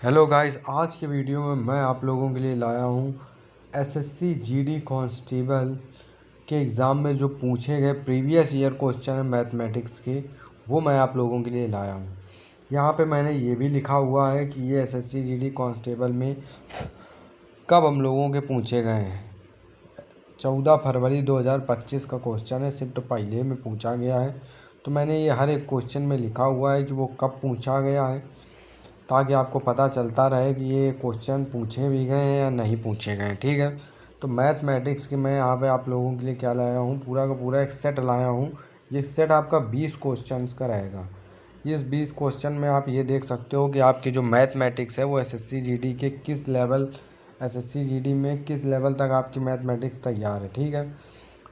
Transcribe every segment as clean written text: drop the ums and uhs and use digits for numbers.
Hello guys, आज के video में मैं आप लोगों के लिए लाया हूँ एसएससी जीडी कांस्टेबल के एग्ज़ाम में जो पूछे गए प्रीवियस ईयर क्वेश्चन है मैथमेटिक्स के, वो मैं आप लोगों के लिए लाया हूँ। यहाँ पे मैंने ये भी लिखा हुआ है कि ये एसएससी जीडी कांस्टेबल में कब हम लोगों के पूछे गए हैं। 14 फरवरी 2025 का क्वेश्चन है, शिफ्ट पहले में पूछा गया है। तो मैंने ये हर एक क्वेश्चन में लिखा हुआ है कि वो कब पूछा गया है, ताकि आपको पता चलता रहे कि ये क्वेश्चन पूछे भी गए हैं या नहीं पूछे गए हैं। ठीक है, तो मैथमेटिक्स के मैं यहाँ पे आप लोगों के लिए क्या लाया हूँ, पूरा का पूरा एक सेट लाया हूँ। ये सेट आपका 20 क्वेश्चंस का रहेगा। इस 20 क्वेश्चन में आप ये देख सकते हो कि आपके जो मैथमेटिक्स है वो एसएससी जीडी के किस लेवल, एसएससी जीडी में किस लेवल तक आपकी मैथमेटिक्स तैयार है। ठीक है,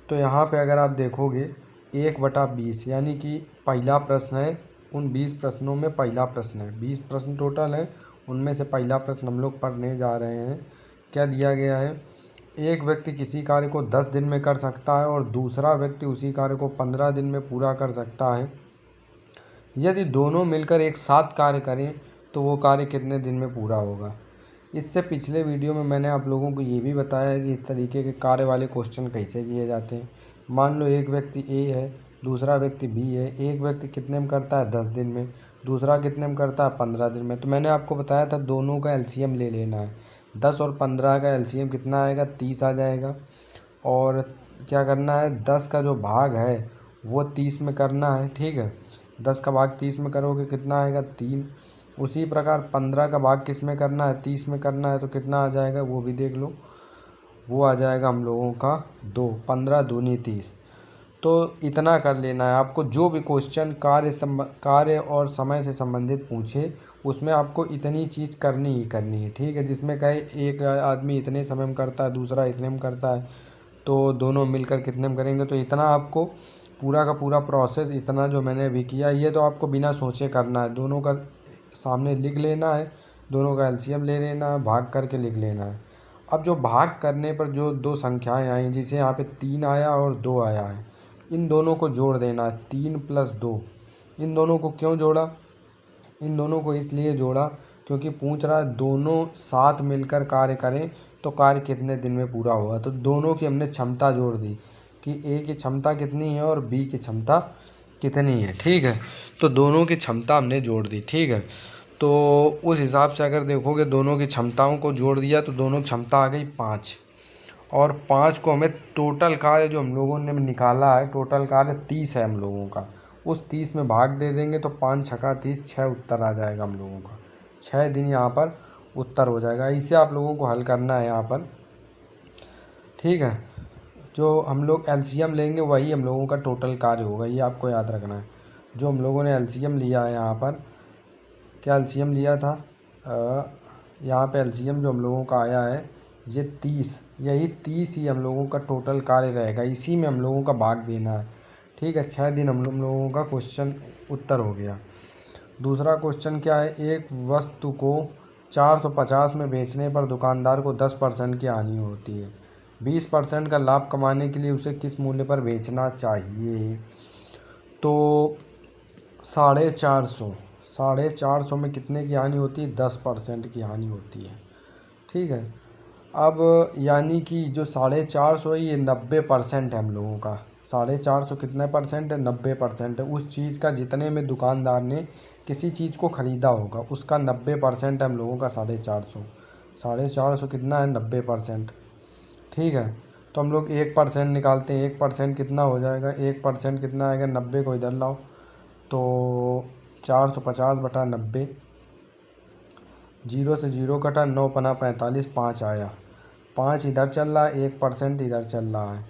तो यहाँ पे अगर आप देखोगे 1/20 यानी कि पहला प्रश्न है। उन 20 प्रश्नों में पहला प्रश्न है, 20 प्रश्न टोटल है, उनमें से पहला प्रश्न हम लोग पढ़ने जा रहे हैं। क्या दिया गया है, एक व्यक्ति किसी कार्य को 10 दिन में कर सकता है और दूसरा व्यक्ति उसी कार्य को 15 दिन में पूरा कर सकता है। यदि दोनों मिलकर एक साथ कार्य करें तो वो कार्य कितने दिन में पूरा होगा। इससे पिछले वीडियो में मैंने आप लोगों को ये भी बताया है कि इस तरीके के कार्य वाले क्वेश्चन कैसे किए जाते हैं। मान लो एक व्यक्ति ए है, दूसरा व्यक्ति बी है। एक व्यक्ति कितने में करता है 10 दिन में, दूसरा कितने में करता है 15 दिन में। तो मैंने आपको बताया था दोनों का एलसीएम ले लेना है। 10 और 15 का एलसीएम कितना आएगा, 30 आ जाएगा। और क्या करना है, 10 का जो भाग है वो 30 में करना है। ठीक है, 10 का भाग 30 में करोगे कितना आएगा, 3। उसी प्रकार 15 का भाग किस में करना है, 30 में करना है, तो कितना आ जाएगा वो भी देख लो। वो आ जाएगा हम लोगों का 2, 15 दूनी 30। तो इतना कर लेना है आपको। जो भी क्वेश्चन कार्य और समय से संबंधित पूछे उसमें आपको इतनी चीज़ करनी ही करनी है। ठीक है, जिसमें कहे एक आदमी इतने समय में करता है, दूसरा इतने में करता है, तो दोनों मिलकर कितने में करेंगे। तो इतना आपको पूरा का पूरा प्रोसेस, इतना जो मैंने अभी किया, ये तो आपको बिना सोचे करना है। दोनों का सामने लिख लेना है, दोनों का एलसीएम ले लेना है, भाग करके लिख लेना है। अब जो भाग करने पर जो दो संख्याएं आई, जैसे यहाँ पे 3 आया और 2 आया है, इन दोनों को जोड़ देना है। 3 + 2, इन दोनों को क्यों जोड़ा, इन दोनों को इसलिए जोड़ा क्योंकि पूछ रहा है दोनों साथ मिलकर कार्य करें तो कार्य कितने दिन में पूरा होगा। तो दोनों की हमने क्षमता जोड़ दी कि ए की क्षमता कितनी है और बी की क्षमता कितनी है। ठीक है, तो दोनों की क्षमता हमने जोड़ दी। ठीक है, तो उस हिसाब से अगर देखोगे दोनों की क्षमताओं को जोड़ दिया तो दोनों क्षमता आ गई 5। और 5 को हमें टोटल कार्य जो हम लोगों ने निकाला है, टोटल कार्य 30 है हम लोगों का, उस 30 में भाग दे देंगे तो 5 छक्का 30, 6 उत्तर आ जाएगा हम लोगों का। 6 दिन यहाँ पर उत्तर हो जाएगा। इसे आप लोगों को हल करना है यहाँ पर। ठीक है, जो हम लोग एलसीएम लेंगे वही हम लोगों का टोटल कार्य होगा, ये आपको याद रखना है। जो हम लोगों ने एलसीएम लिया है यहाँ पर, क्या एलसीएम लिया था, यहाँ पे एलसीएम जो हम लोगों का आया है ये 30, यही 30 ही हम लोगों का टोटल कार्य रहेगा। इसी में हम लोगों का भाग देना है। ठीक है, 6 दिन हम लोगों का क्वेश्चन उत्तर हो गया। दूसरा क्वेश्चन क्या है, एक वस्तु को 450 में बेचने पर दुकानदार को 10% की हानि होती है। 20% का लाभ कमाने के लिए उसे किस मूल्य पर बेचना चाहिए। तो 450, 450 में कितने की हानि होती है, 10% की हानि होती है। ठीक है, अब यानी कि जो 450 है ये 90% है हम लोगों का। 450 कितने परसेंट है, 90% है। उस चीज़ का जितने में दुकानदार ने किसी चीज़ को ख़रीदा होगा उसका 90% है हम लोगों का 450। 450 कितना है, 90%। ठीक है, तो हम लोग 1% निकालते हैं। 1% कितना हो जाएगा, 1% कितना आएगा, 90 को इधर लाओ तो 450/90, 0 से 0 कटा, 9 पना 45, 5 आया। 5 इधर चल रहा है, 1% इधर चल रहा है,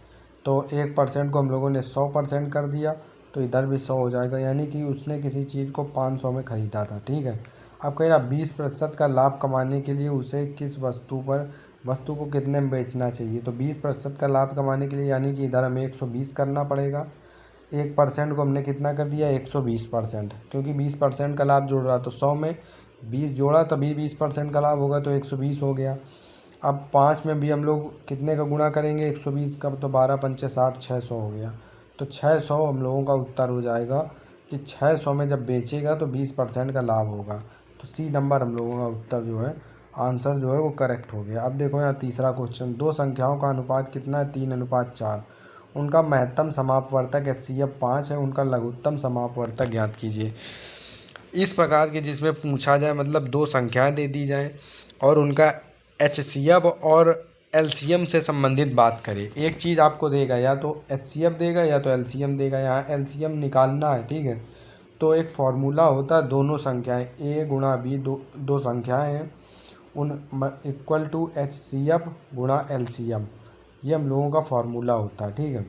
तो 1% को हम लोगों ने 100% कर दिया तो इधर भी 100 हो जाएगा। यानी कि उसने किसी चीज़ को 500 में ख़रीदा था। ठीक है, अब कह रहा 20% का लाभ कमाने के लिए उसे किस वस्तु को कितने में बेचना चाहिए। तो 20% का लाभ कमाने के लिए यानी कि इधर हमें 120 करना पड़ेगा। 1% को हमने कितना कर दिया, 120%, क्योंकि 20% का लाभ जोड़ रहा तो 100 में 20 जोड़ा तभी 20% का लाभ होगा, तो 120 हो गया। अब 5 में भी हम लोग कितने का गुणा करेंगे, 120 का, तो 12 पंचे 60, 600 हो गया। तो 600 हम लोगों का उत्तर हो जाएगा कि 600 में जब बेचेगा तो 20% का लाभ होगा। तो सी नंबर हम लोगों का उत्तर जो है, आंसर जो है वो करेक्ट हो गया। अब देखो यहाँ तीसरा क्वेश्चन, दो संख्याओं का अनुपात कितना है? 3:4। उनका महत्तम समापवर्तक HCF 5 है, उनका लघुत्तम समापवर्तक ज्ञात कीजिए। इस प्रकार के जिसमें पूछा जाए, मतलब दो संख्याएं दे दी जाए और उनका HCF और LCM से संबंधित बात करें। एक चीज़ आपको देगा, या तो HCF देगा या तो LCM देगा। यहाँ LCM निकालना है, ठीक है। तो एक फार्मूला होता है, दोनों संख्याएं A गुणा B, दो संख्याएं हैं, उन इक्वल टू HCF गुणा LCM, ये हम लोगों का फार्मूला होता है, ठीक है।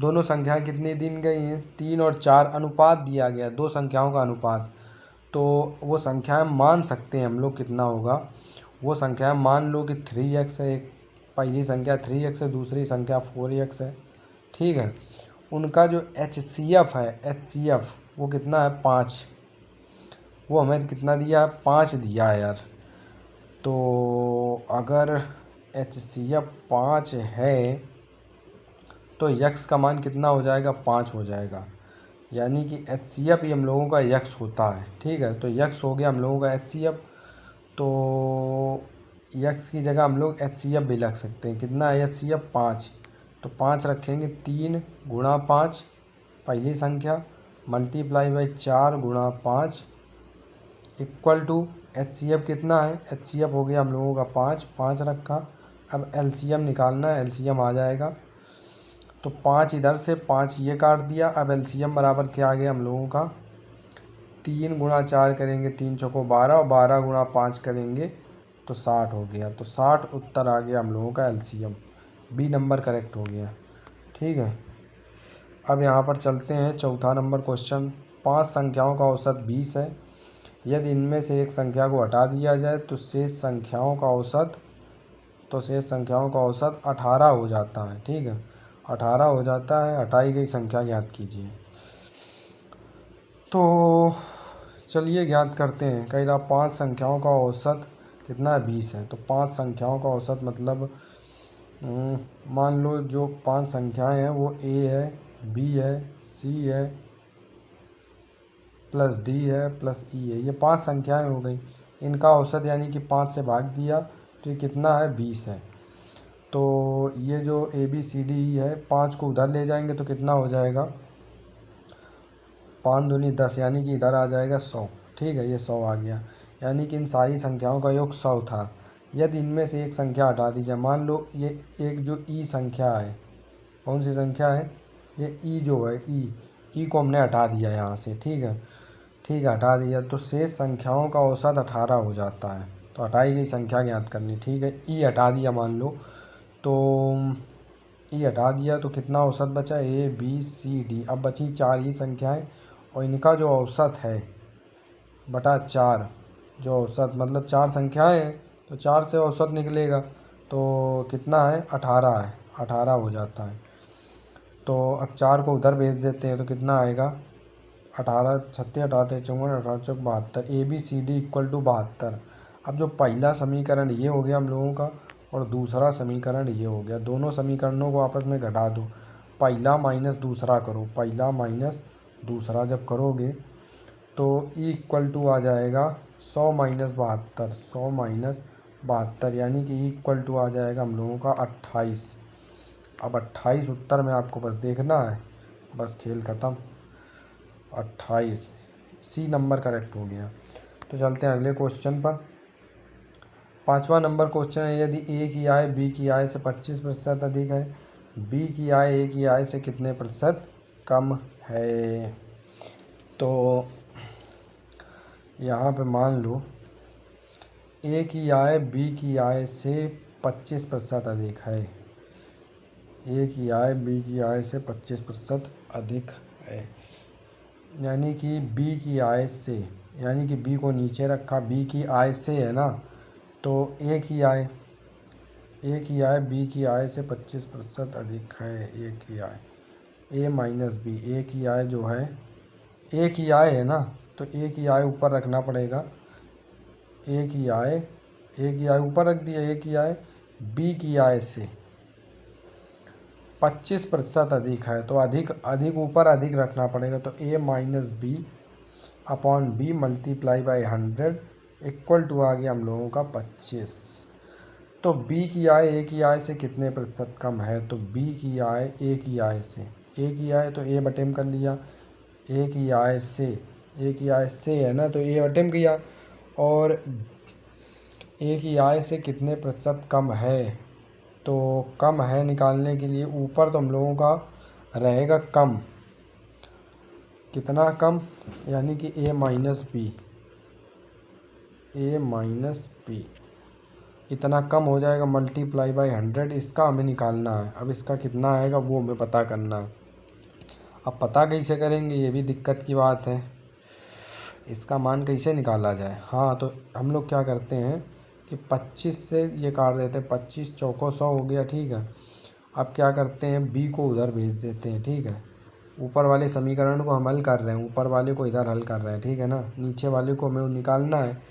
दोनों संख्याएं कितनी दी गई हैं? 3 और 4। अनुपात दिया गया, दो संख्याओं का अनुपात। तो वो संख्याएं मान सकते हैं हम लोग कितना होगा। वो संख्याएं मान लो कि 3x है, एक पहली संख्या 3x है, दूसरी संख्या 4x है, ठीक है। उनका जो HCF है, HCF वो कितना है? 5। वो हमें कितना दिया है? 5 दिया है यार। तो अगर HCF 5 है तो यक्स का मान कितना हो जाएगा? 5 हो जाएगा। यानी कि HCF ही हम लोगों का यक्स होता है, ठीक है। तो यक्स हो गया हम लोगों का HCF। तो यक्स की जगह हम लोग HCF भी रख सकते हैं। कितना है HCF? 5। तो 5 रखेंगे, 3 गुणा 5 पहली संख्या, मल्टीप्लाई बाई 4 गुणा 5 इक्वल टू HCF कितना है? HCF हो गया हम लोगों का 5, 5 रखा। अब LCM निकालना है, LCM आ जाएगा। तो 5 इधर से, 5 ये काट दिया। अब LCM बराबर क्या आ गया हम लोगों का? 3 गुणा 4 करेंगे, 3 चौको 12, और 12 गुणा 5 करेंगे तो 60 हो गया। तो 60 उत्तर आ गया हम लोगों का LCM। बी नंबर करेक्ट हो गया, ठीक है। अब यहाँ पर चलते हैं चौथा नंबर क्वेश्चन। 5 संख्याओं का औसत 20 है। यदि इनमें से एक संख्या को हटा दिया जाए तो शेष संख्याओं का औसत 18 हो जाता है, ठीक है। 18 हो जाता है। हटाई गई संख्या ज्ञात कीजिए। तो चलिए ज्ञात करते हैं। कई बार 5 संख्याओं का औसत कितना है? 20 है। तो 5 संख्याओं का औसत मतलब मान लो जो 5 संख्याएं हैं वो A है, B है, C है, प्लस D है, प्लस E है। ये 5 संख्याएं हो गई। इनका औसत यानी कि 5 से भाग दिया तो ये कितना है? 20 है। तो ये जो ABCDE है, 5 को उधर ले जाएंगे तो कितना हो जाएगा? 5 दूनी 10, यानी कि इधर आ जाएगा 100, ठीक है। ये 100 आ गया। यानी कि इन सारी संख्याओं का योग 100 था। यदि इनमें से एक संख्या हटा दी जाए, मान लो ये एक जो ई संख्या है, कौन सी संख्या है? ये ई जो है, ई को हमने हटा दिया यहाँ से, ठीक है। ठीक है, हटा दिया तो शेष संख्याओं का औसत 18 हो जाता है। तो हटाई गई संख्या ज्ञात करनी, ठीक है। ई हटा दिया मान लो, तो ई हटा दिया तो कितना औसत बचा? ABCD। अब बची 4 ही संख्याएं और इनका जो औसत है बटा 4, जो औसत मतलब 4 संख्याएं हैं तो 4 से औसत निकलेगा तो कितना है? 18 है। 18 हो जाता है। तो अब 4 को उधर भेज देते हैं तो कितना आएगा? 18 छत्तीस 18 54 18 चौक 72। ABCD equal to 72। अब जो पहला समीकरण ये हो गया हम लोगों का और दूसरा समीकरण ये हो गया। दोनों समीकरणों को आपस में घटा दो, पहला माइनस दूसरा करो। पहला माइनस दूसरा जब करोगे तो ई इक्वल टू आ जाएगा 100 माइनस 72, 100 माइनस 72, यानी कि ई इक्वल टू आ जाएगा हम लोगों का 28। अब 28 उत्तर में आपको बस देखना है, बस खेल ख़त्म। 28 सी नंबर करेक्ट हो गया। तो चलते हैं अगले क्वेश्चन पर। 5वां नंबर क्वेश्चन है, यदि ए की आय बी की आय से 25% अधिक है, बी की आय ए की आय से कितने प्रतिशत कम है? तो यहाँ पे मान लो ए की आय बी की आय से 25% अधिक है। ए की आय बी की आय से 25% अधिक है, यानी कि बी की आय से, यानी कि बी को नीचे रखा, बी की आय से है ना, तो ए की आय बी की आय से 25% अधिक है। ए की आय, ए माइनस बी, ए की आय जो है, ए की आय है ना, तो ए की आय ऊपर रखना पड़ेगा। ए की आय ऊपर रख दिया। ए की आय बी की आय से 25% अधिक है, तो अधिक ऊपर अधिक रखना पड़ेगा। तो A minus B upon B multiply by 100 equal to आ गया हम लोगों का 25। तो बी की आय ए की आय से कितने प्रतिशत कम है? तो बी की आय ए की आय से, ए की आय तो ए बटे में कर लिया, ए की आय से, ए की आय से है ना, तो ए बटे में किया। और ए की आय से कितने प्रतिशत कम है? तो कम है निकालने के लिए ऊपर तो हम लोगों का रहेगा कम, कितना कम, यानी कि ए minus B, A minus B इतना कम हो जाएगा मल्टीप्लाई बाई 100। इसका हमें निकालना है। अब इसका कितना आएगा वो हमें पता करना है। अब पता कैसे करेंगे ये भी दिक्कत की बात है, इसका मान कैसे निकाला जाए। हाँ, तो हम लोग क्या करते हैं कि 25 से ये काट देते हैं, 25 चौको 100 हो गया, ठीक है। अब क्या करते हैं, बी को उधर भेज देते हैं, ठीक है। ऊपर वाले समीकरण को हम हल कर रहे हैं, ऊपर वाले को इधर हल कर रहे हैं, ठीक है ना। नीचे वाले को हमें निकालना है।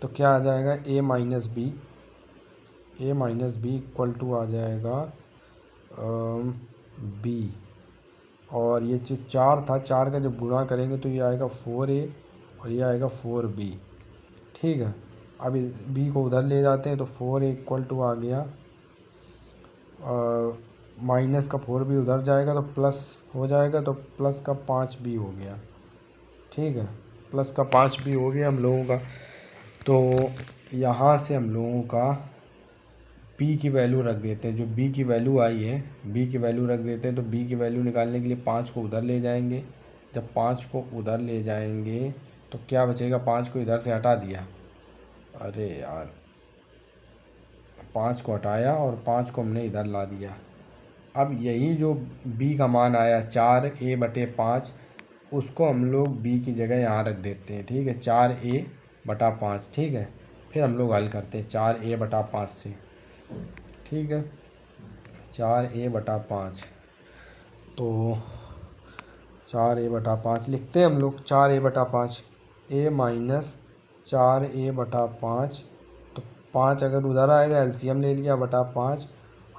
तो क्या आ जाएगा, A minus B, A minus B equal to आ जाएगा बी। और ये जो 4 था, 4 का जब गुणा करेंगे तो ये आएगा 4a और ये आएगा 4b, ठीक है। अब बी को उधर ले जाते हैं तो 4a इक्वल टू आ गया, माइनस का 4b उधर जाएगा तो प्लस हो जाएगा, तो प्लस का 5b हो गया, ठीक है। प्लस का 5b हो गया हम लोगों का। तो यहाँ से हम लोगों का बी की वैल्यू रख देते हैं, जो बी की वैल्यू आई है बी की वैल्यू रख देते हैं। तो बी की वैल्यू निकालने के लिए 5 को उधर ले जाएंगे। जब 5 को उधर ले जाएंगे तो क्या बचेगा, 5 को इधर से हटा दिया, अरे यार 5 को हटाया और 5 को हमने इधर ला दिया। अब यही जो बी का मान आया 4a/5, उसको हम लोग बी की जगह यहाँ रख देते हैं, ठीक है, 4a/5, ठीक है। फिर हम लोग हल करते हैं 4a/5 से, ठीक है, 4a/5। तो 4a/5 लिखते हैं हम लोग, 4a/5, a माइनस 4a/5। तो 5 अगर उधर आएगा एलसीएम ले लिया, बटा 5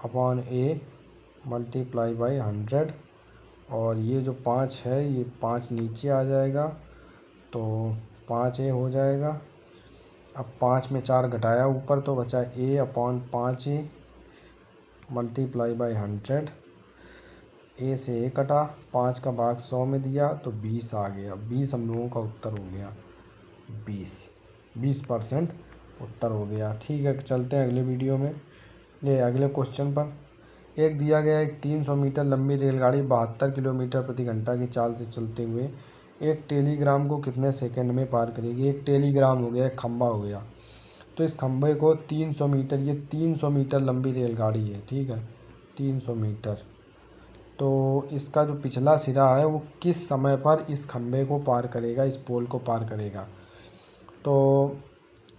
अपॉन ए मल्टीप्लाई बाई 100। और ये जो 5 है ये 5 नीचे आ जाएगा, तो 5a हो जाएगा। अब 5 में 4 घटाया ऊपर तो बचा a upon 5a multiply by 100। ए से ए कटा, 5 का भाग 100 में दिया तो 20 आ गया। 20 हम लोगों का उत्तर हो गया, 20% उत्तर हो गया, ठीक है। चलते हैं अगले वीडियो में, ये अगले क्वेश्चन पर। एक दिया गया एक 300 मीटर लंबी रेलगाड़ी 72 किलोमीटर प्रति घंटा की चाल से चलते हुए एक टेलीग्राम को कितने सेकंड में पार करेगी। एक टेलीग्राम हो गया, एक खंबा हो गया। तो इस खंबे को 300 मीटर, ये 300 मीटर लंबी रेलगाड़ी है, ठीक है, 300 मीटर। तो इसका जो पिछला सिरा है वो किस समय पर इस खंबे को पार करेगा, इस पोल को पार करेगा। तो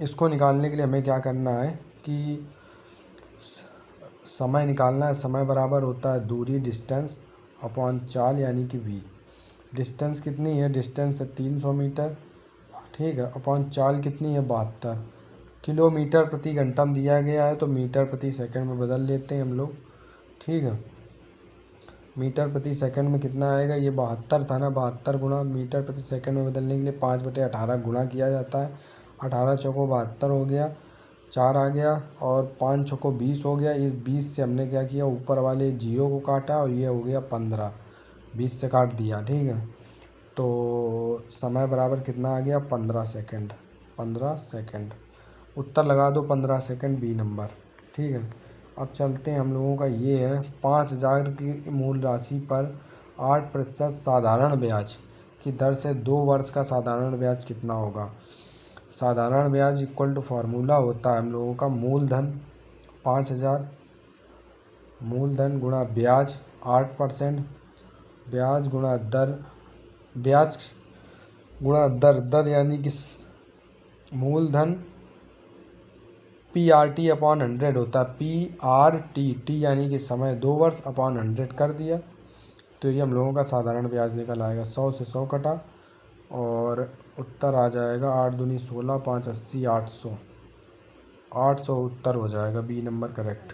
इसको निकालने के लिए हमें क्या करना है कि समय निकालना है। समय बराबर होता है दूरी, डिस्टेंस अपॉन चाल, यानी कि v। डिस्टेंस कितनी है, डिस्टेंस है 300 मीटर, ठीक है, अपॉन चाल कितनी है 72। किलोमीटर प्रति घंटा में दिया गया है तो मीटर प्रति सेकंड में बदल लेते हैं हम लोग, ठीक है। मीटर प्रति सेकंड में कितना आएगा, ये 72 था ना, 72 गुणा मीटर प्रति सेकंड में बदलने के लिए 5/18 गुणा किया जाता है। 18 चौको 72 हो गया, 4 आ गया, और 5 चौको 20 हो गया। इस 20 से हमने क्या किया, ऊपर वाले 0 को काटा और ये हो गया 15, 20 से काट दिया, ठीक है। तो समय बराबर कितना आ गया, 15 सेकंड, 15 सेकंड। उत्तर लगा दो 15 सेकंड, बी नंबर, ठीक है। अब चलते हैं हम लोगों का ये है 5000 की मूल राशि पर 8% साधारण ब्याज की दर से 2 वर्ष का साधारण ब्याज कितना होगा। साधारण ब्याज इक्वल टू फार्मूला होता है हम लोगों का मूलधन 5000, मूलधन गुणा ब्याज 8%, ब्याज गुणा दर, ब्याज गुणा दर, दर यानी कि मूलधन PRT अपॉन 100 होता है, PRT, टी यानी कि समय, 2 वर्ष अपॉन 100 कर दिया तो ये हम लोगों का साधारण ब्याज निकल आएगा। 100 से 100 कटा और उत्तर आ जाएगा 8 दूनी 16, 5 80, 800, 800 उत्तर हो जाएगा, बी नंबर करेक्ट,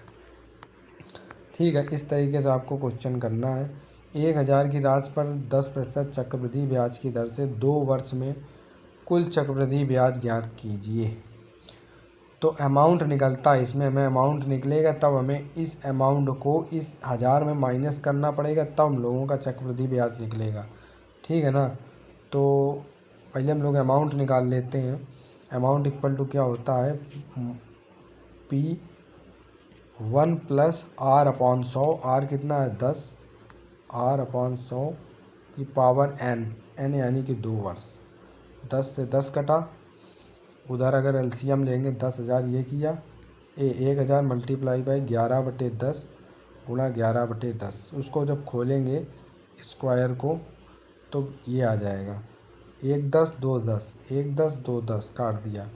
ठीक है। इस तरीके से आपको क्वेश्चन करना है। 1000 की राशि पर 10% चक्रवृद्धि ब्याज की दर से 2 वर्ष में कुल चक्रवृद्धि ब्याज ज्ञात कीजिए। तो अमाउंट निकलता है, इसमें हमें अमाउंट निकलेगा तब हमें इस अमाउंट को इस 1000 में माइनस करना पड़ेगा, तब हम लोगों का चक्रवृद्धि ब्याज निकलेगा। ठीक है ना। तो पहले हम लोग अमाउंट निकाल लेते हैं। अमाउंट इक्वल टू क्या होता है, P1 plus R upon 100। R कितना है 10, R अपॉन 100 की पावर n यानी कि 2 वर्ष। 10 से 10 कटा, उधर अगर एलसीएम लेंगे 10,000 ये किया, 1000 मल्टीप्लाई बाई 11/10 गुणा 11/10। उसको जब खोलेंगे स्क्वायर को तो ये आ जाएगा 1 10 2 10, 1 10 2 10 काट दिया,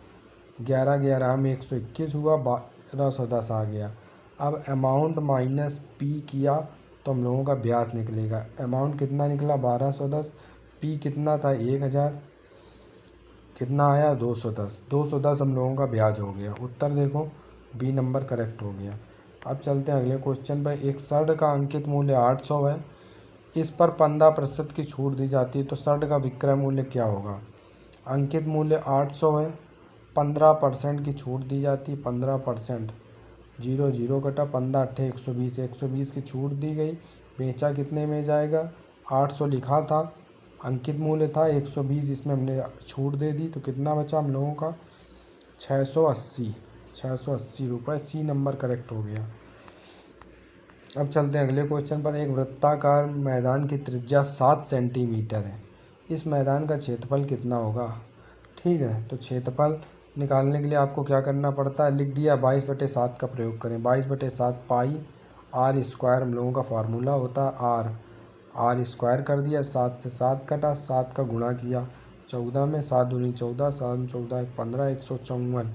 11 11 में 121 हुआ, 1210 आ गया। अब अमाउंट माइनस पी किया तो हम लोगों का ब्याज निकलेगा। अमाउंट कितना निकला 1210, पी कितना था 1000, कितना आया 210। 210 हम लोगों का ब्याज हो गया। उत्तर देखो बी नंबर करेक्ट हो गया। अब चलते हैं अगले क्वेश्चन पर। एक शर्ट का अंकित मूल्य 800 है, इस पर 15% की छूट दी जाती है, तो शर्ट का विक्रय मूल्य क्या होगा। अंकित मूल्य 800 है, 15% की छूट दी जाती है, 15%, 0 0 कटा, 15 8 120, 120 की छूट दी गई, बेचा कितने में जाएगा, 800 लिखा था, अंकित मूल्य था 120, इसमें हमने छूट दे दी तो कितना बचा हम लोगों का 680 रुपये। सी नंबर करेक्ट हो गया। अब चलते हैं अगले क्वेश्चन पर। एक वृत्ताकार मैदान की त्रिज्या 7 सेंटीमीटर है, इस मैदान का क्षेत्रफल कितना होगा। ठीक है, तो क्षेत्रफल निकालने के लिए आपको क्या करना पड़ता है, लिख दिया 22/7 का प्रयोग करें। 22/7 पाई आर स्क्वायर हम लोगों का फार्मूला होता है, आर स्क्वायर कर दिया, 7 से 7 कटा, 7 का गुणा किया 14 में, 7 दूनी 14, 7 14 15, 154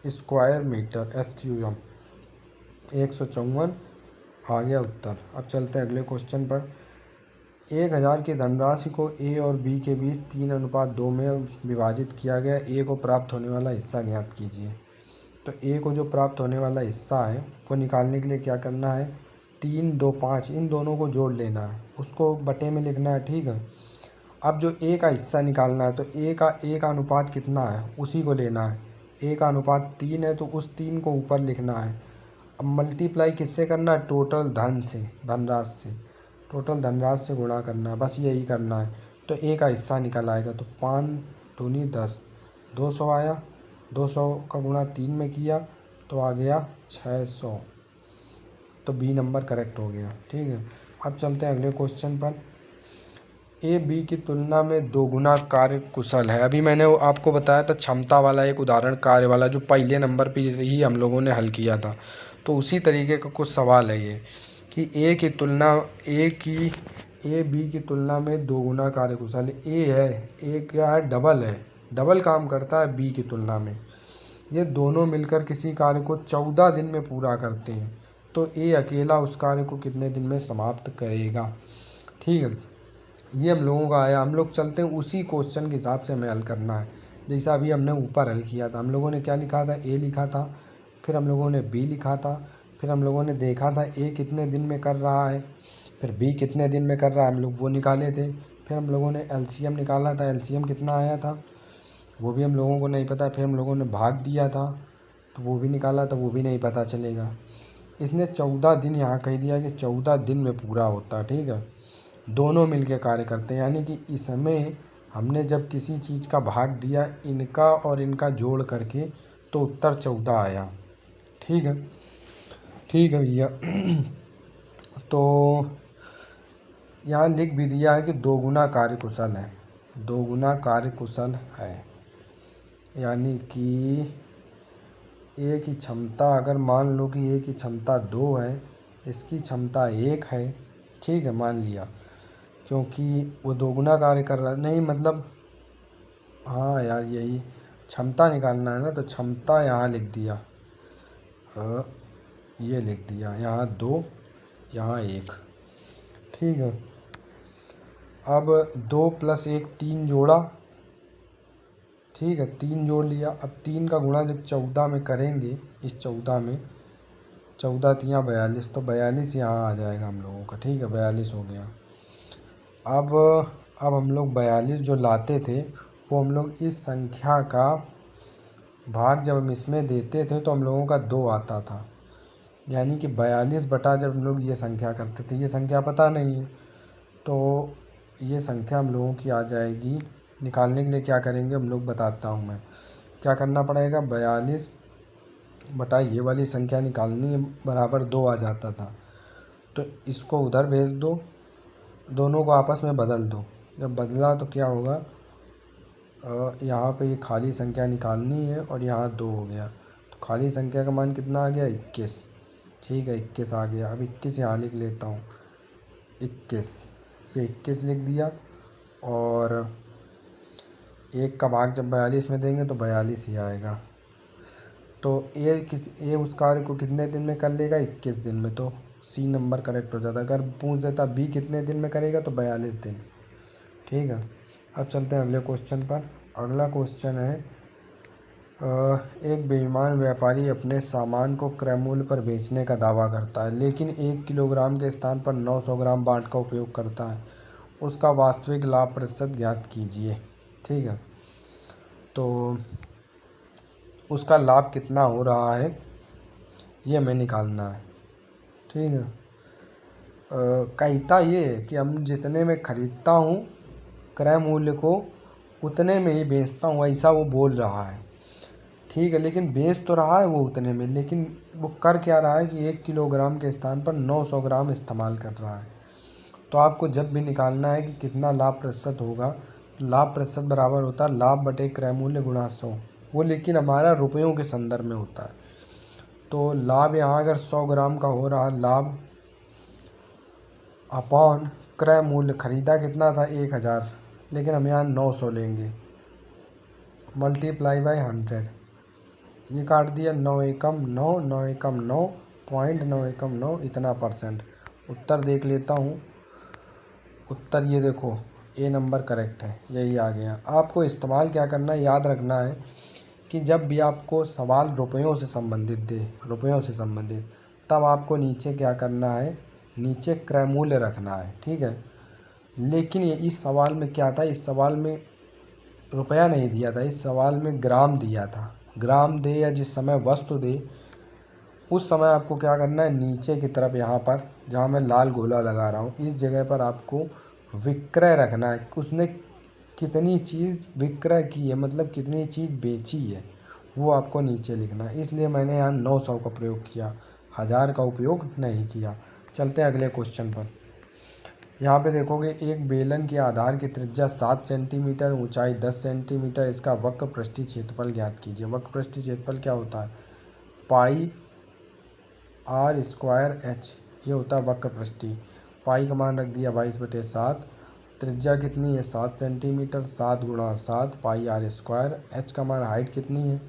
स्क्वायर मीटर SQM, 154 आ गया उत्तर। अब चलते हैं अगले क्वेश्चन पर। 1000 की धनराशि को ए और बी के बीच 3:2 में विभाजित किया गया। ए को प्राप्त होने वाला हिस्सा ज्ञात कीजिए। तो ए को जो प्राप्त होने वाला हिस्सा है वो निकालने के लिए क्या करना है, 3 2 5 इन दोनों को जोड़ लेना है, उसको बटे में लिखना है। ठीक है। अब जो ए का हिस्सा निकालना है तो ए का अनुपात कितना है उसी को लेना है। ए का अनुपात 3 है तो उस 3 को ऊपर लिखना है। अब मल्टीप्लाई किससे करना है, टोटल धन से, धनराशि से, टोटल धनराशि से गुणा करना है, बस यही करना है। तो ए का हिस्सा निकल आएगा, तो 5 दूनी 10, 200 आया, 200 का गुणा 3 में किया तो आ गया 600। तो बी नंबर करेक्ट हो गया। ठीक है। अब चलते हैं अगले क्वेश्चन पर। ए बी की तुलना में दोगुना कार्य कुशल है। अभी मैंने आपको बताया था क्षमता वाला एक उदाहरण कार्य वाला जो पहले नंबर पे ही हम लोगों ने हल किया था, तो उसी तरीके का कुछ सवाल है ये कि ए बी की तुलना में दोगुना कार्य कुशल है। ए क्या है, डबल है, डबल काम करता है बी की तुलना में। ये दोनों मिलकर किसी कार्य को 14 दिन में पूरा करते हैं, तो ए अकेला उस कार्य को कितने दिन में समाप्त करेगा। ठीक है, ये हम लोगों का आया। हम लोग चलते हैं उसी क्वेश्चन के हिसाब से हमें हल करना है। जैसा अभी हमने ऊपर हल किया था, हम लोगों ने क्या लिखा था, ए लिखा था, फिर हम लोगों ने बी लिखा था, फिर हम लोगों ने देखा था ए कितने दिन में कर रहा है, फिर बी कितने दिन में कर रहा है, हम लोग वो निकाले थे। फिर हम लोगों ने एलसीएम निकाला था, एलसीएम कितना आया था वो भी हम लोगों को नहीं पता। फिर हम लोगों ने भाग दिया था तो वो भी निकाला था, वो भी नहीं पता चलेगा। इसने 14 दिन यहाँ कह दिया कि 14 दिन में पूरा होता। ठीक है, दोनों मिलके कार्य करते हैं, यानी कि इसमें हमने जब किसी चीज़ का भाग दिया इनका और इनका जोड़ करके तो उत्तर 14 आया। ठीक है, ठीक है भैया। तो यहाँ लिख भी दिया है कि दोगुना कार्य कुशल है, दोगुना कार्य कुशल है, यानी कि ए की क्षमता, अगर मान लो कि ए की क्षमता 2 है, इसकी क्षमता 1 है। ठीक है, मान लिया, क्योंकि वो दोगुना कार्य कर रहा है, नहीं मतलब हाँ यार यही क्षमता निकालना है ना, तो क्षमता यहाँ लिख दिया, ये लिख दिया, यहाँ 2 यहाँ 1। ठीक है, अब 2 + 1 3 जोड़ा। ठीक है, 3 जोड़ लिया। अब 3 का गुणा जब 14 में करेंगे, इस 14 में 14 तियाँ 42, तो 42 यहाँ आ जाएगा हम लोगों का। ठीक है, 42 हो गया। अब हम लोग 42 जो लाते थे वो हम लोग इस संख्या का भाग जब हम इसमें देते थे तो हम लोगों का 2 आता था, यानी कि 42 बटा जब हम लोग ये संख्या करते थे, ये संख्या पता नहीं है, तो ये संख्या हम लोगों की आ जाएगी। निकालने के लिए क्या करेंगे हम लोग बताता हूँ मैं। क्या करना पड़ेगा, 42 बटा ये वाली संख्या निकालनी है, बराबर 2 आ जाता था, तो इसको उधर भेज दो, दोनों को आपस में बदल दो। जब बदला तो क्या होगा, यहाँ पे ये खाली संख्या निकालनी है और यहाँ 2 हो गया, तो खाली संख्या का मान कितना आ गया, 21। ठीक है, 21 आ गया। अब 21 यहाँ लिख लेता हूँ, 21, ये 21 लिख दिया। और 1 का भाग जब 42 में देंगे तो 42 ही आएगा। तो ए उस कार्य को कितने दिन में कर लेगा, 21 दिन में, तो सी नंबर करेक्ट हो जाता। अगर पूछ देता बी कितने दिन में करेगा तो 42 दिन। ठीक है, अब चलते हैं अगले क्वेश्चन पर। अगला क्वेश्चन है, एक बेईमान व्यापारी अपने सामान को क्रय मूल्य पर बेचने का दावा करता है, लेकिन 1 किलोग्राम के स्थान पर 900 ग्राम बाट का उपयोग करता है। उसका वास्तविक लाभ प्रतिशत ज्ञात कीजिए। ठीक है, तो उसका लाभ कितना हो रहा है ये हमें निकालना है। ठीक है, कहता ये है कि हम जितने में ख़रीदता हूँ क्रय मूल्य को उतने में ही बेचता हूँ, ऐसा वो बोल रहा है। ठीक है, लेकिन बेच तो रहा है वो उतने में, लेकिन वो कर क्या रहा है कि 1 किलोग्राम के स्थान पर 900 ग्राम इस्तेमाल कर रहा है। तो आपको जब भी निकालना है कि कितना लाभ प्रतिशत होगा, तो लाभ प्रतिशत बराबर होता है लाभ बटे क्रय मूल्य गुणा 100। वो लेकिन हमारा रुपयों के संदर्भ में होता है। तो लाभ यहाँ अगर 100 ग्राम का हो रहा है, लाभ अपॉन क्रय मूल्य, ख़रीदा कितना था 1000, लेकिन हम यहाँ 900 लेंगे, मल्टीप्लाई बाय 100, ये काट दिया, 9 एकम 9, 9 एकम 9, 0.9 एकम 9, इतना परसेंट। उत्तर देख लेता हूँ, उत्तर ये देखो, ए नंबर करेक्ट है, यही आ गया। आपको इस्तेमाल क्या करना है, याद रखना है कि जब भी आपको सवाल रुपयों से संबंधित दे, रुपयों से संबंधित, तब आपको नीचे क्या करना है, नीचे क्रय मूल्य रखना है। ठीक है, लेकिन ये इस सवाल में क्या था, इस सवाल में रुपया नहीं दिया था, इस सवाल में ग्राम दिया था। ग्राम दे या जिस समय वस्तु दे, उस समय आपको क्या करना है, नीचे की तरफ यहाँ पर जहाँ मैं लाल गोला लगा रहा हूँ, इस जगह पर आपको विक्रय रखना है। उसने कितनी चीज़ विक्रय की है, मतलब कितनी चीज़ बेची है, वो आपको नीचे लिखना है। इसलिए मैंने यहाँ 900 का प्रयोग किया, 1000 का उपयोग नहीं किया। चलते हैं अगले क्वेश्चन पर। यहाँ पे देखोगे, एक बेलन के आधार की त्रिज्या 7 सेंटीमीटर, ऊंचाई 10 सेंटीमीटर, इसका वक्र पृष्ठीय क्षेत्रफल ज्ञात कीजिए। वक्र पृष्ठीय क्षेत्रफल क्या होता है, पाई आर स्क्वायर एच, ये होता है वक्र पृष्ठीय। पाई का मान रख दिया 22/7, त्रिज्या कितनी है 7 सेंटीमीटर, 7 गुणा 7 पाई आर स्क्वायर। एच का मान हाइट कितनी है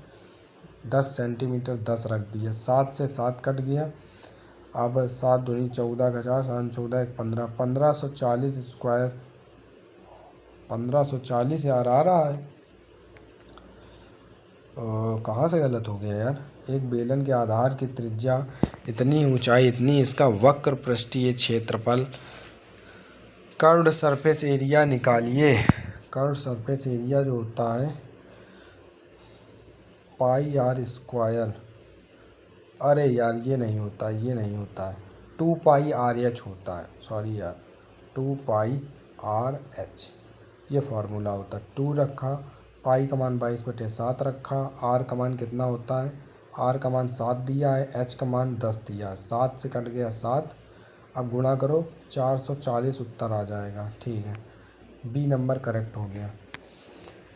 10 सेंटीमीटर, 10 रख दिया, 7 से 7 कट गया। अब 7 दूनी 14 का 4, 7 14 1 15, 1540 स्क्वायर, 1540 यार आ रहा है। कहाँ से गलत हो गया यार, एक बेलन के आधार की त्रिज्या इतनी, ऊंचाई इतनी, इसका वक्र पृष्ठीय क्षेत्रफल, कर्व्ड सरफेस एरिया निकालिए। कर्व्ड सरफेस एरिया जो होता है पाई आर स्क्वायर, अरे यार ये नहीं होता, ये नहीं होता है, 2 पाई आर एच होता है, सॉरी यार, 2 पाई आर एच ये फार्मूला होता है। 2 रखा, पाई का मान 22/7 रखा, आर का मान कितना होता है, आर का मान 7 दिया है, एच का मान 10 दिया है, 7 से कट गया 7, अब गुणा करो 440 उत्तर आ जाएगा। ठीक है, बी नंबर करेक्ट हो गया।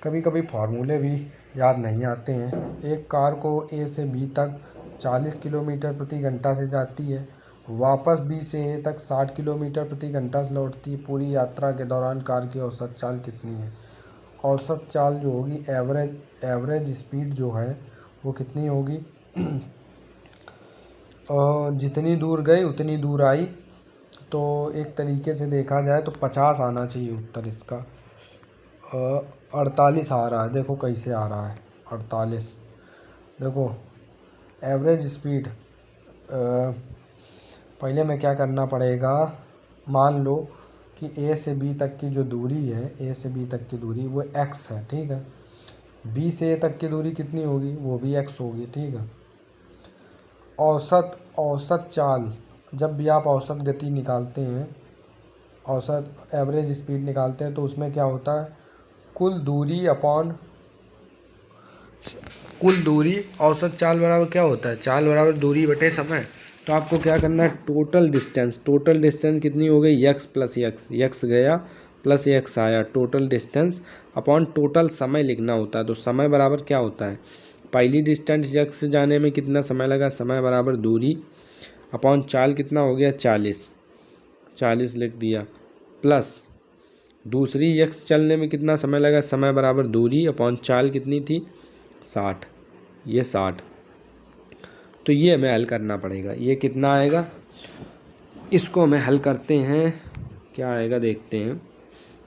कभी कभी फार्मूले भी याद नहीं आते हैं। एक कार को ए से बी तक 40 किलोमीटर प्रति घंटा से जाती है, वापस बी से ए तक 60 किलोमीटर प्रति घंटा से लौटती है। पूरी यात्रा के दौरान कार की औसत चाल कितनी है। औसत चाल जो होगी, एवरेज स्पीड जो है वो कितनी होगी, जितनी दूर गए उतनी दूर आई। तो एक तरीके से देखा जाए तो 50 आना चाहिए उत्तर इसका। 48 आ रहा है, देखो कैसे आ रहा है 48। देखो एवरेज स्पीड, पहले में क्या करना पड़ेगा, मान लो कि ए से बी तक की जो दूरी है, ए से बी तक की दूरी वो x है, ठीक है। बी से ए तक की दूरी कितनी होगी, वो भी x होगी, ठीक है। औसत चाल, जब भी आप औसत गति निकालते हैं, औसत एवरेज स्पीड निकालते हैं, तो उसमें क्या होता है, कुल दूरी औसत चाल बराबर क्या होता है, चाल बराबर दूरी बटे समय। तो आपको क्या करना है, टोटल डिस्टेंस कितनी हो गई, x प्लस यक्स गया प्लस एक्स आया, टोटल डिस्टेंस अपॉन टोटल समय लिखना होता है। तो समय बराबर क्या होता है, पहली डिस्टेंस यक्स से जाने में कितना समय लगा, समय बराबर दूरी अपॉन चाल कितना हो गया 40 लिख दिया, प्लस दूसरी यक्स चलने में कितना समय लगा, समय बराबर दूरी अपॉन चाल कितनी थी 60, ये 60। तो ये हमें हल करना पड़ेगा, ये कितना आएगा, इसको हमें हल करते हैं, क्या आएगा देखते हैं।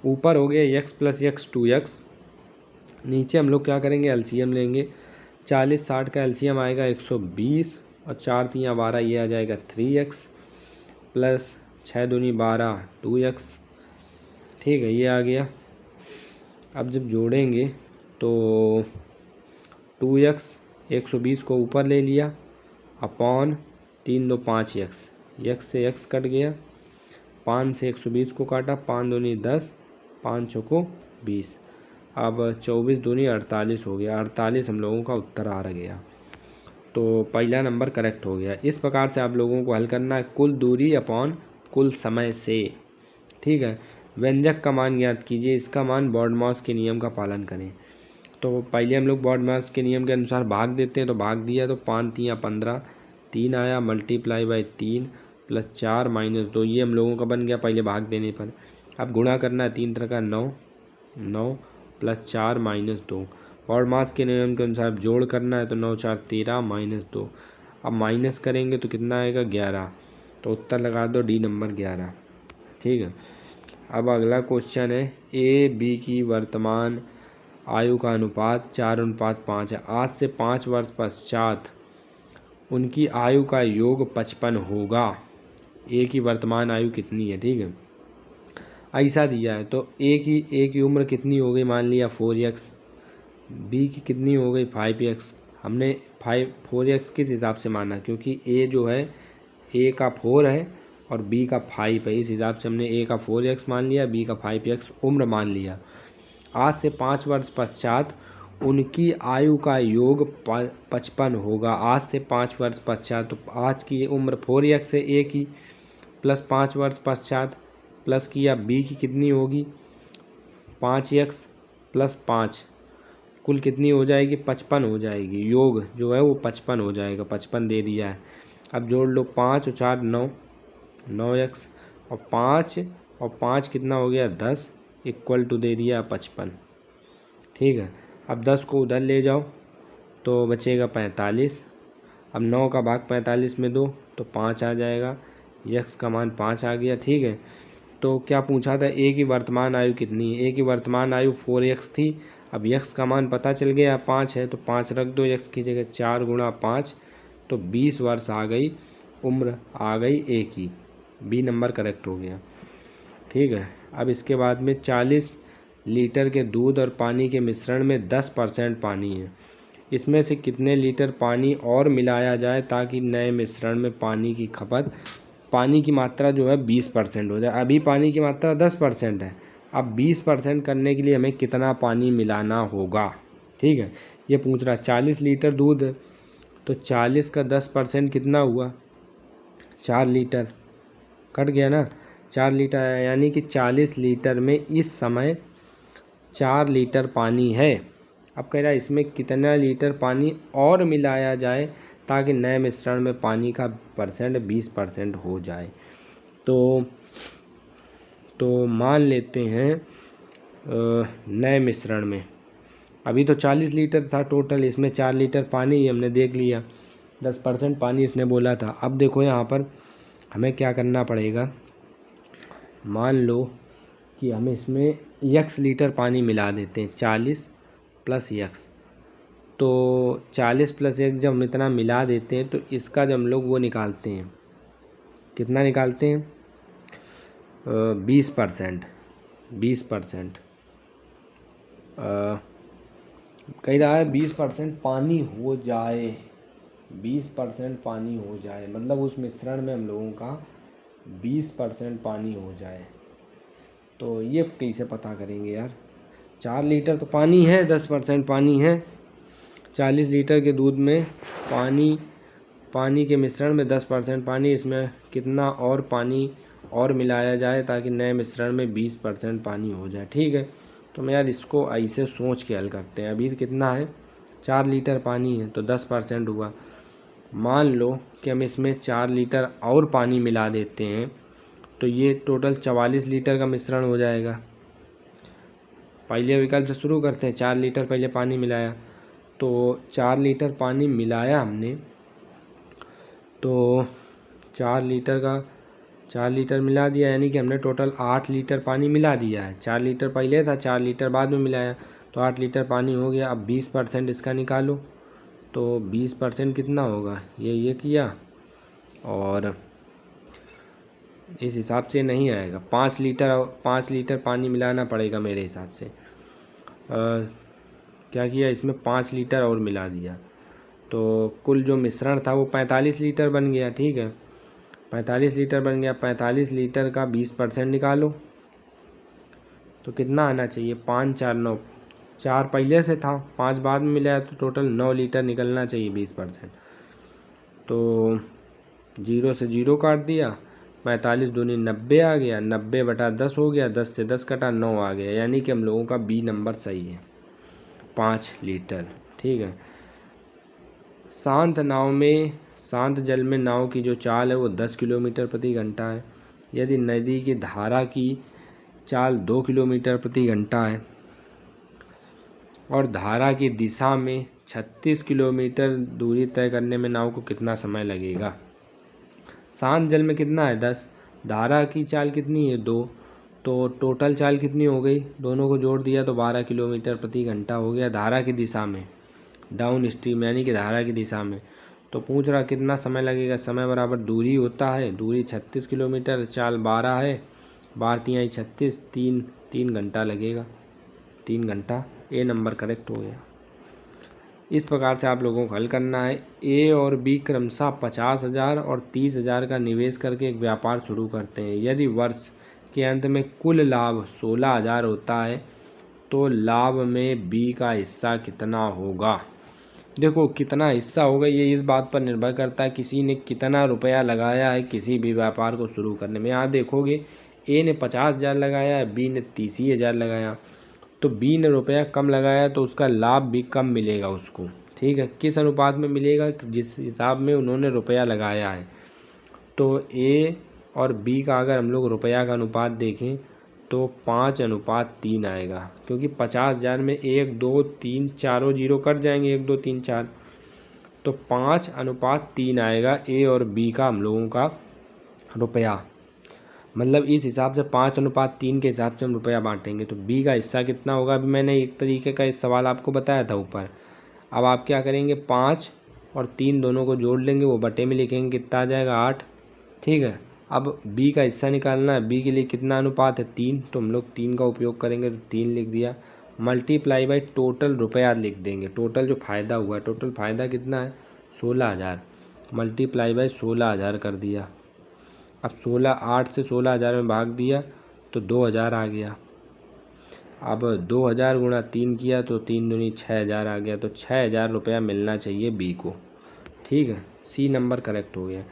ऊपर हो गया x प्लस एक्स 2x, नीचे हम लोग क्या करेंगे, एलसीएम लेंगे। 40-60 का एलसीएम आएगा 120 और 4 3 12, ये आ जाएगा 3x प्लस 6 दूनी 12 2x, ठीक है, ये आ गया। अब जब जोड़ेंगे तो 2x 120 को ऊपर ले लिया अपॉन 3 2 5x, x से x कट गया, 5 से 120 को काटा, 5 दूनी 10, 5 चौको 20, अब 24 दूनी 48 हो गया, 48 हम लोगों का उत्तर आ गया। तो पहला नंबर करेक्ट हो गया। इस प्रकार से आप लोगों को हल करना है, कुल दूरी अपॉन कुल समय से, ठीक है। व्यंजक का मान ज्ञात कीजिए, इसका मान बॉडमॉस के नियम का पालन करें। तो पहले हम लोग बॉडमॉस के नियम के अनुसार भाग देते हैं, तो भाग दिया तो 5 3 15, 3 आया मल्टीप्लाई बाई 3 प्लस 4 माइनस 2, ये हम लोगों का बन गया पहले भाग देने पर। अब गुणा करना है, 3 3 का 9 प्लस 4 माइनस 2, बॉडमॉस के नियम के अनुसार जोड़ करना है, तो 9 4 13 माइनस 2, अब माइनस करेंगे तो कितना आएगा 11, तो उत्तर लगा दो डी नंबर 11, ठीक है। अब अगला क्वेश्चन है, ए बी की वर्तमान आयु का अनुपात 4:5 है। आज से 5 वर्ष पश्चात उनकी आयु का योग 55 होगा। ए की वर्तमान आयु कितनी है, ठीक है, ऐसा दिया है। तो ए की उम्र कितनी हो गई, मान लिया 4x, बी की कितनी हो गई 5x। हमने 4x किस हिसाब से माना, क्योंकि ए जो है, ए का 4 है और बी का 5 है, इस हिसाब से हमने ए का 4x मान लिया, बी का 5x उम्र मान लिया। आज से 5 वर्ष पश्चात उनकी आयु का योग 55 होगा। आज से 5 वर्ष पश्चात, तो आज की उम्र 4x है ए की, प्लस 5 वर्ष पश्चात प्लस किया, बी की कितनी होगी 5x प्लस 5, कुल कितनी हो जाएगी 55 हो जाएगी, योग जो है वो 55 हो जाएगा, 55 दे दिया है। अब जोड़ लो, 5 और 4 9x और 5 कितना हो गया 10, इक्वल टू दे दिया 55, ठीक है। अब 10 को उधर ले जाओ तो बचेगा 45, अब 9 का भाग 45 में दो तो 5 आ जाएगा, यक्स का मान 5 आ गया, ठीक है। तो क्या पूछा था, ए की वर्तमान आयु कितनी है, ए की वर्तमान आयु 4x थी। अब यक्स का मान पता चल गया 5 है, तो 5 रख दो यक्स की जगह, 4 गुणा 5, तो 20 वर्ष आ गई, उम्र आ गई ए की, बी नंबर करेक्ट हो गया, ठीक है। अब इसके बाद में 40 लीटर के दूध और पानी के मिश्रण में 10% पानी है, इसमें से कितने लीटर पानी और मिलाया जाए ताकि नए मिश्रण में पानी की मात्रा जो है 20% हो जाए। अभी पानी की मात्रा 10% है, अब 20% करने के लिए हमें कितना पानी मिलाना होगा, ठीक है, ये पूछ रहा है। 40 लीटर दूध है, तो 40 का 10% कितना हुआ 4 लीटर, कट गया ना, 4 लीटर आया, यानी कि 40 लीटर में इस समय 4 लीटर पानी है। अब कह रहा है इसमें कितना लीटर पानी और मिलाया जाए ताकि नए मिश्रण में पानी का परसेंट 20% हो जाए। तो मान लेते हैं नए मिश्रण में, अभी तो 40 लीटर था टोटल, इसमें 4 लीटर पानी हमने देख लिया, 10% पानी इसने बोला था। अब देखो यहाँ पर हमें क्या करना पड़ेगा, मान लो कि हम इसमें x लीटर पानी मिला देते हैं, 40 प्लस x, तो 40 प्लस x जब हम इतना मिला देते हैं तो इसका जब हम लोग वो निकालते हैं, कितना निकालते हैं 20% 20% कह रहा है 20% पानी हो जाए, 20% पानी हो जाए, मतलब उस मिश्रण में हम लोगों का 20% पानी हो जाए। तो ये कैसे पता करेंगे यार? 4 लीटर तो पानी है, 10% पानी है। 40 लीटर के दूध में पानी के मिश्रण में 10% पानी, इसमें कितना और पानी और मिलाया जाए ताकि नए मिश्रण में 20% पानी हो जाए। ठीक है, तो मैं यार इसको ऐसे सोच के हल करते हैं। अभी कितना है? 4 लीटर पानी है तो 10% हुआ। मान लो कि हम इसमें 4 लीटर और पानी मिला देते हैं तो ये टोटल 44 लीटर का मिश्रण हो जाएगा। पहले विकल्प से शुरू करते हैं। 4 लीटर पहले पानी मिलाया, तो 4 लीटर पानी मिलाया हमने, तो 4 लीटर मिला दिया, यानी कि हमने टोटल 8 लीटर पानी मिला दिया है। 4 लीटर पहले था, 4 लीटर बाद में मिलाया, तो 8 लीटर पानी हो गया। अब 20% इसका निकालो, तो 20% कितना होगा? ये किया, और इस हिसाब से नहीं आएगा। 5 लीटर पानी मिलाना पड़ेगा मेरे हिसाब से। क्या किया, इसमें 5 लीटर और मिला दिया, तो कुल जो मिश्रण था वो 45 लीटर बन गया। ठीक है, 45 लीटर बन गया। 45 लीटर का 20% निकालो, तो कितना आना चाहिए? 5 4 9, 4 पहले से था, 5 बाद में मिलाया, तो टोटल 9 लीटर निकलना चाहिए 20%। तो 0 से 0 काट दिया, 45 दूनी 90 आ गया, 90/10 हो गया, 10 से 10 कटा, 9 आ गया, यानी कि हम लोगों का बी नंबर सही है, 5 लीटर। ठीक है। शांत जल में नाव की जो चाल है वो 10 किलोमीटर प्रति घंटा है। यदि नदी की धारा की चाल 2 किलोमीटर प्रति घंटा है और धारा की दिशा में 36 किलोमीटर दूरी तय करने में नाव को कितना समय लगेगा? शांत जल में कितना है? 10। धारा की चाल कितनी है? 2। तो टोटल चाल कितनी हो गई? दोनों को जोड़ दिया तो 12 किलोमीटर प्रति घंटा हो गया धारा की दिशा में, डाउन स्ट्रीम, यानी कि धारा की दिशा में। तो पूछ रहा कितना समय लगेगा? समय बराबर दूरी होता है, दूरी 36 किलोमीटर, चाल 12 है, 12 तिहाई 36, 3 घंटा लगेगा, 3 घंटा। ए नंबर करेक्ट हो गया। इस प्रकार से आप लोगों को हल करना है। ए और बी क्रमशः 50,000 और 30,000 का निवेश करके एक व्यापार शुरू करते हैं। यदि वर्ष के अंत में कुल लाभ 16,000 होता है तो लाभ में बी का हिस्सा कितना होगा? देखो, कितना हिस्सा होगा ये इस बात पर निर्भर करता है किसी ने कितना रुपया लगाया है किसी भी व्यापार को शुरू करने में। यहाँ देखोगे ए ने 50,000 लगाया है, बी ने 30,000 लगाया, तो बी ने रुपया कम लगाया तो उसका लाभ भी कम मिलेगा उसको। ठीक है, किस अनुपात में मिलेगा? जिस हिसाब में उन्होंने रुपया लगाया है। तो ए और बी का अगर हम लोग रुपया का अनुपात देखें तो 5:3 आएगा, क्योंकि 50,000 में 1 2 3 चारों जीरो कट जाएंगे, 1 2 3 4, तो 5:3 आएगा ए और बी का हम लोगों का रुपया। मतलब इस हिसाब से 5:3 के हिसाब से हम रुपया बांटेंगे। तो बी का हिस्सा कितना होगा? अभी मैंने एक तरीके का इस सवाल आपको बताया था ऊपर। अब आप क्या करेंगे? 5 और 3 दोनों को जोड़ लेंगे, वो बटे में लिखेंगे, कितना आ जाएगा? 8। ठीक है, अब बी का हिस्सा निकालना है। बी के लिए कितना अनुपात है? 3, तो हम लोग 3 का उपयोग करेंगे, तो 3 लिख दिया। मल्टीप्लाई बाई टोटल रुपया लिख देंगे, टोटल जो फ़ायदा हुआ, टोटल फ़ायदा कितना है? 16,000, मल्टीप्लाई बाई 16,000 कर दिया। अब 8 से 16,000 में भाग दिया तो 2,000 आ गया। अब 2,000 गुणा 3 किया तो 3 दूनी 6,000 आ गया, तो 6,000 रुपया मिलना चाहिए बी को। ठीक है, सी नंबर करेक्ट हो गया।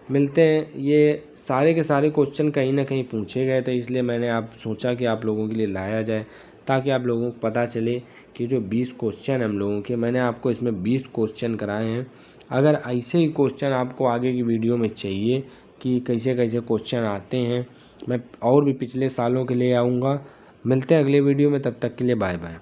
मिलते हैं। ये सारे के सारे क्वेश्चन कहीं ना कहीं पूछे गए थे, इसलिए मैंने सोचा कि आप लोगों के लिए लाया जाए, ताकि आप लोगों को पता चले कि जो 20 क्वेश्चन हम लोगों के, मैंने आपको इसमें 20 क्वेश्चन कराए हैं। अगर ऐसे ही क्वेश्चन आपको आगे की वीडियो में चाहिए कि कैसे कैसे क्वेश्चन आते हैं, मैं और भी पिछले सालों के ले आऊँगा। मिलते हैं अगले वीडियो में, तब तक के लिए बाय बाय।